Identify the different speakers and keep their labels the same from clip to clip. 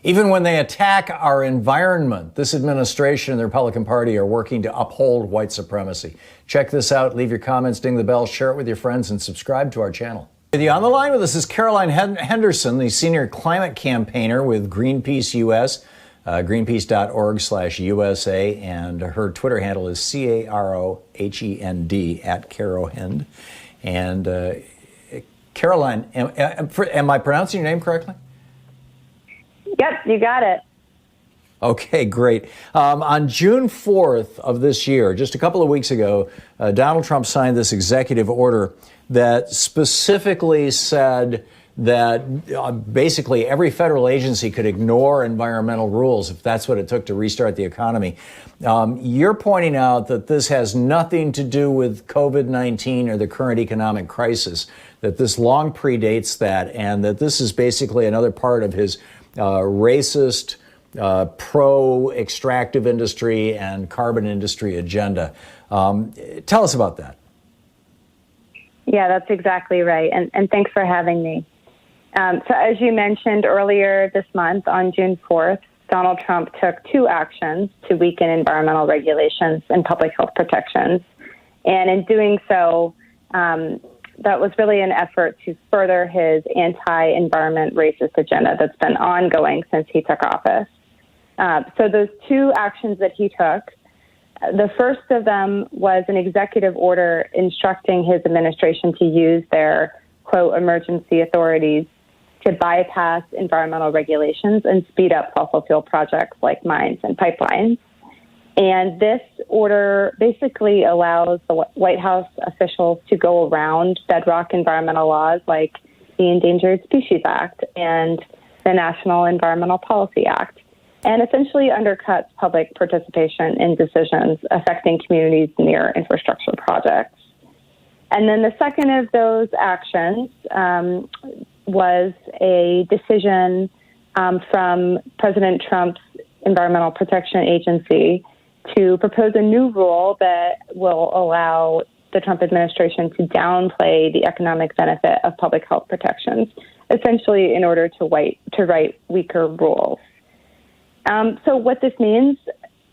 Speaker 1: Even when they attack our environment, this administration and the Republican Party are working to uphold white supremacy. Check this out. Leave your comments, ding the bell, share it with your friends, and subscribe to our channel. With you on the line with us is Caroline Henderson, the senior climate campaigner with Greenpeace US, greenpeace.org/USA, and her Twitter handle is CAROHEND @CaroHend. And Caroline, am I pronouncing your name correctly?
Speaker 2: Yep, you got it.
Speaker 1: Okay, great. On June 4th of this year, just a couple of weeks ago, Donald Trump signed this executive order that specifically said that basically every federal agency could ignore environmental rules if that's what it took to restart the economy. You're pointing out that this has nothing to do with COVID-19 or the current economic crisis, that this long predates that, and that this is basically another part of his racist, pro-extractive industry and carbon industry agenda. Tell us about that.
Speaker 2: Yeah, that's exactly right. And thanks for having me. So as you mentioned earlier this month, on June 4th, Donald Trump took two actions to weaken environmental regulations and public health protections. And in doing so, that was really an effort to further his anti-environment racist agenda that's been ongoing since he took office. So those two actions that he took, the first of them was an executive order instructing his administration to use their, quote, emergency authorities to bypass environmental regulations and speed up fossil fuel projects like mines and pipelines. And this order basically allows the White House officials to go around bedrock environmental laws like the Endangered Species Act and the National Environmental Policy Act, and essentially undercuts public participation in decisions affecting communities near infrastructure projects. And then the second of those actions was a decision from President Trump's Environmental Protection Agency to propose a new rule that will allow the Trump administration to downplay the economic benefit of public health protections, essentially in order to write weaker rules. So what this means,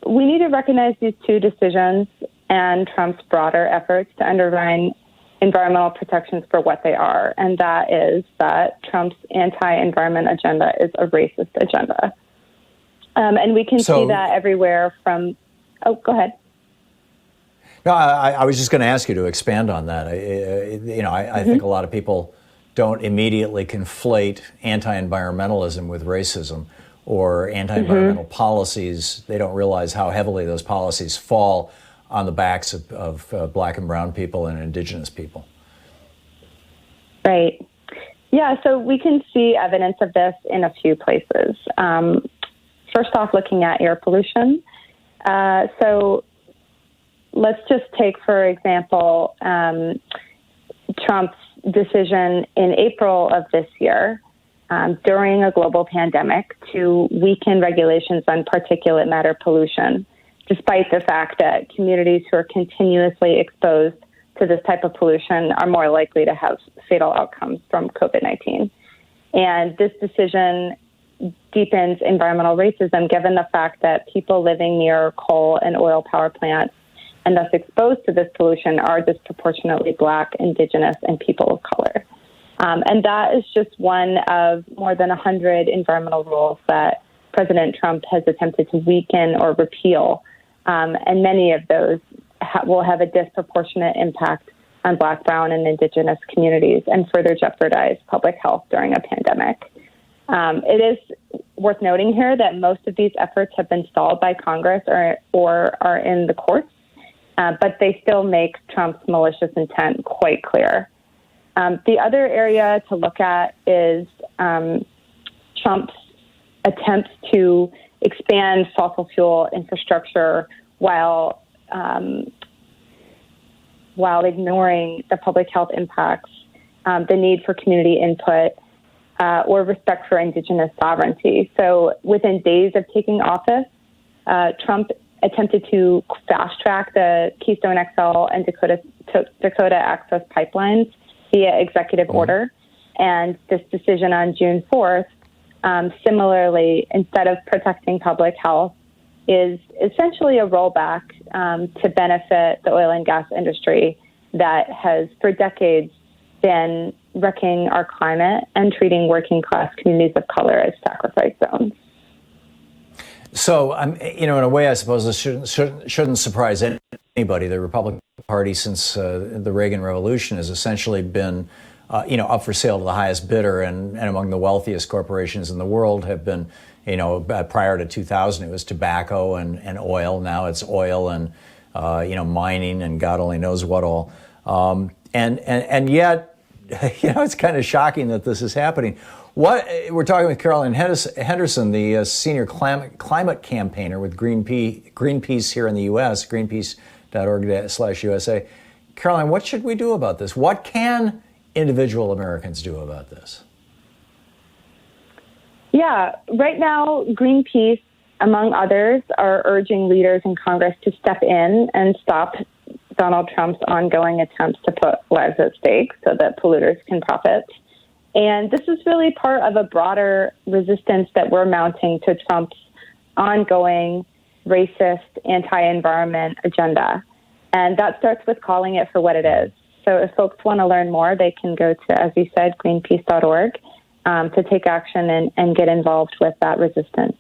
Speaker 2: we need to recognize these two decisions and Trump's broader efforts to undermine environmental protections for what they are, and that is that Trump's anti-environment agenda is a racist agenda. And we can see that everywhere from... Oh, go ahead.
Speaker 1: No, I was just going to ask you to expand on that. I think a lot of people don't immediately conflate anti-environmentalism with racism or anti-environmental policies. They don't realize how heavily those policies fall on the backs of black and brown people and indigenous people.
Speaker 2: Right. Yeah, so we can see evidence of this in a few places. First off, looking at air pollution. So let's just take, for example, Trump's decision in April of this year, during a global pandemic, to weaken regulations on particulate matter pollution, despite the fact that communities who are continuously exposed to this type of pollution are more likely to have fatal outcomes from COVID-19. And this decision deepens environmental racism, given the fact that people living near coal and oil power plants and thus exposed to this pollution are disproportionately Black, Indigenous, and people of color. And that is just one of more than 100 environmental rules that President Trump has attempted to weaken or repeal. And many of those will have a disproportionate impact on Black, Brown, and Indigenous communities and further jeopardize public health during a pandemic. It is worth noting here that most of these efforts have been stalled by Congress or are in the courts, but they still make Trump's malicious intent quite clear. The other area to look at is Trump's attempts to expand fossil fuel infrastructure while ignoring the public health impacts, the need for community input, or respect for Indigenous sovereignty. So within days of taking office, Trump attempted to fast-track the Keystone XL and Dakota Access pipelines via executive order. And this decision on June 4th similarly, instead of protecting public health, is essentially a rollback to benefit the oil and gas industry that has for decades been wrecking our climate and treating working class communities of color as sacrifice zones.
Speaker 1: So, in a way, I suppose this shouldn't surprise anybody. The Republican Party, since the Reagan Revolution, has essentially been, up for sale to the highest bidder, and among the wealthiest corporations in the world have been, prior to 2000, it was tobacco and oil. Now it's oil and, mining and God only knows what all. And yet, it's kind of shocking that this is happening. We're talking with Caroline Henderson, the senior climate campaigner with Greenpeace here in the U.S., greenpeace.org/USA. Caroline, what should we do about this? What can individual Americans do about this?
Speaker 2: Yeah, right now, Greenpeace, among others, are urging leaders in Congress to step in and stop Donald Trump's ongoing attempts to put lives at stake so that polluters can profit. And this is really part of a broader resistance that we're mounting to Trump's ongoing racist, anti-environment agenda. And that starts with calling it for what it is. So if folks want to learn more, they can go to, as you said, greenpeace.org to take action and get involved with that resistance.